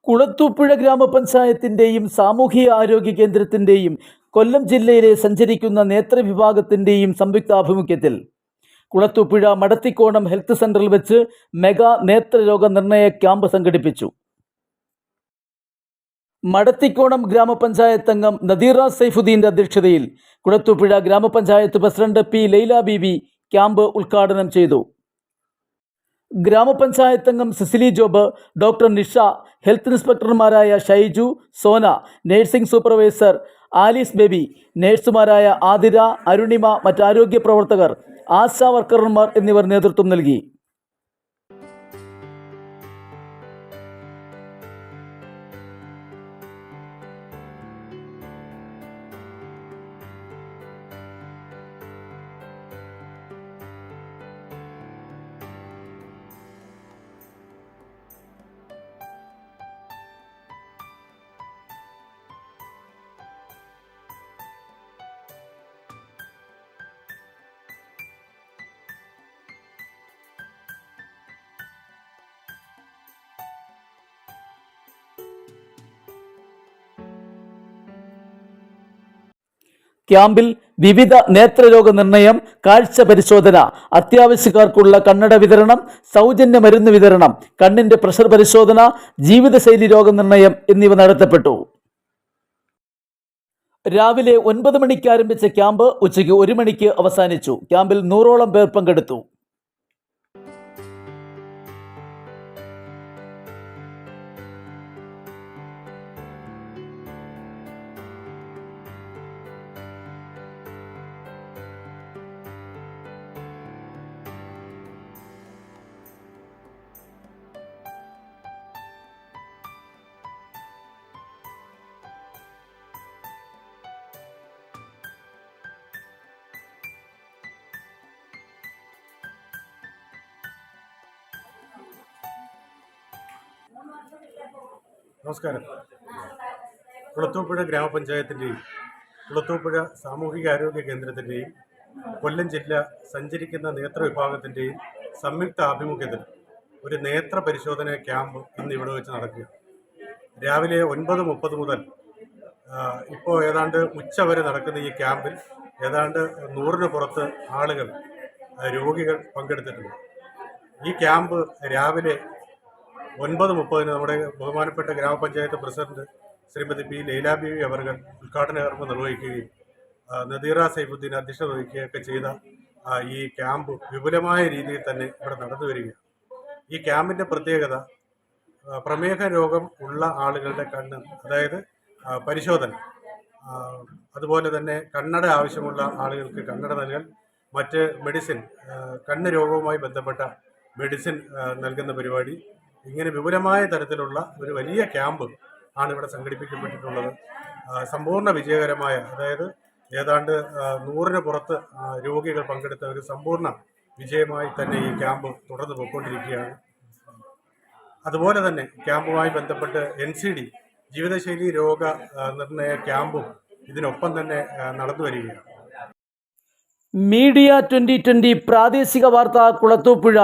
കുളത്തൂപ്പുഴ ഗ്രാമപഞ്ചായത്തിൻ്റെയും സാമൂഹിക ആരോഗ്യ കേന്ദ്രത്തിൻ്റെയും കൊല്ലം ജില്ലയിലെ സഞ്ചരിക്കുന്ന നേത്രവിഭാഗത്തിൻ്റെയും സംയുക്താഭിമുഖ്യത്തിൽ കുളത്തൂപ്പുഴ മടത്തിക്കോണം ഹെൽത്ത് സെൻ്ററിൽ വെച്ച് മെഗാ നേത്രരോഗ നിർണയ ക്യാമ്പ് സംഘടിപ്പിച്ചു. മടത്തിക്കോണം ഗ്രാമപഞ്ചായത്ത് അംഗം നദീറ സൈഫുദ്ദീൻ്റെ അധ്യക്ഷതയിൽ Kulathupuzha grama panchayat president P Laila Beebi camp ഉദ്ഘാടനം ചെയ്തു. ഗ്രാമപഞ്ചായത്ത് അംഗം Cecily Job, doctor Nisha, health ഇൻസ്പെക്ടർമാരായ Shaiju, Sona, nursing supervisor Alice Baby, നഴ്സുമാരായ ആതിര, അരുണിമ, മറ്റാരോഗ്യ പ്രവർത്തകർ, ആശാ വർക്കർമാർ എന്നിവർ നേതൃത്വം നൽകി. ക്യാമ്പിൽ വിവിധ നേത്രരോഗ നിർണയം, കാഴ്ച പരിശോധന, അത്യാവശ്യക്കാർക്കുള്ള കണ്ണട വിതരണം, സൗജന്യ മരുന്ന് വിതരണം, കണ്ണിന്റെ പ്രഷർ പരിശോധന, ജീവിതശൈലി രോഗനിർണയം എന്നിവ നടത്തപ്പെട്ടു. രാവിലെ 9 മണിക്ക് ആരംഭിച്ച ക്യാമ്പ് ഉച്ചയ്ക്ക് 1 മണിക്ക് അവസാനിച്ചു. ക്യാമ്പിൽ 100ഓളം പേർ പങ്കെടുത്തു. നമസ്കാരം. കുളത്തൂപ്പുഴ ഗ്രാമപഞ്ചായത്തിൻ്റെയും കുളത്തൂപ്പുഴ സാമൂഹിക ആരോഗ്യ കേന്ദ്രത്തിൻ്റെയും കൊല്ലം ജില്ല സഞ്ചരിക്കുന്ന നേത്രവിഭാഗത്തിൻ്റെയും സംയുക്ത ആഭിമുഖ്യത്തിൽ ഒരു നേത്ര പരിശോധന ക്യാമ്പ് ഇന്ന് ഇവിടെ വെച്ച് നടക്കുക. രാവിലെ 9:30 മുതൽ ഇപ്പോൾ ഏതാണ്ട് ഉച്ച വരെ നടക്കുന്ന ഈ ക്യാമ്പിൽ ഏതാണ്ട് 100-ന് പുറത്ത് ആളുകൾ, രോഗികൾ പങ്കെടുത്തിട്ടുണ്ട്. ഈ ക്യാമ്പ് രാവിലെ 9:30 നമ്മുടെ ബഹുമാനപ്പെട്ട ഗ്രാമപഞ്ചായത്ത് പ്രസിഡന്റ് ശ്രീമതി പി ലൈല ബീവി അവർ ഉദ്ഘാടന കർമ്മം നിർവഹിക്കുകയും നദീറ സൈഫുദ്ദീൻ അധ്യക്ഷത വഹിക്കുകയൊക്കെ ചെയ്ത ഈ ക്യാമ്പ് വിപുലമായ രീതിയിൽ തന്നെ ഇവിടെ നടന്നു വരികയാണ്. ഈ ക്യാമ്പിൻ്റെ പ്രത്യേകത പ്രമേഹ രോഗം ഉള്ള ആളുകളുടെ കണ്ണ്, അതായത് പരിശോധന, അതുപോലെ തന്നെ കണ്ണട ആവശ്യമുള്ള ആളുകൾക്ക് കണ്ണട നൽകൽ, മറ്റ് മെഡിസിൻ, കണ്ണ് രോഗവുമായി ബന്ധപ്പെട്ട മെഡിസിൻ നൽകുന്ന പരിപാടി, ഇങ്ങനെ വിപുലമായ തരത്തിലുള്ള ഒരു വലിയ ക്യാമ്പ് ആണ് ഇവിടെ സംഘടിപ്പിക്കപ്പെട്ടിട്ടുള്ളത്. സമ്പൂർണ്ണ വിജയകരമായ, അതായത് ഏതാണ്ട് 100-ന് പുറത്ത് രോഗികൾ പങ്കെടുത്ത ഒരു സമ്പൂർണ്ണ വിജയമായി തന്നെ ഈ ക്യാമ്പ് തുടർന്ന് പോയിക്കൊണ്ടിരിക്കുകയാണ്. അതുപോലെ തന്നെ ക്യാമ്പുമായി ബന്ധപ്പെട്ട് NCD ജീവിതശൈലി രോഗ നിർണയ ക്യാമ്പും ഇതിനൊപ്പം തന്നെ നടന്നു വരികയാണ്. മീഡിയ 2020 പ്രാദേശിക വാർത്ത കുളത്തൂപ്പുഴ.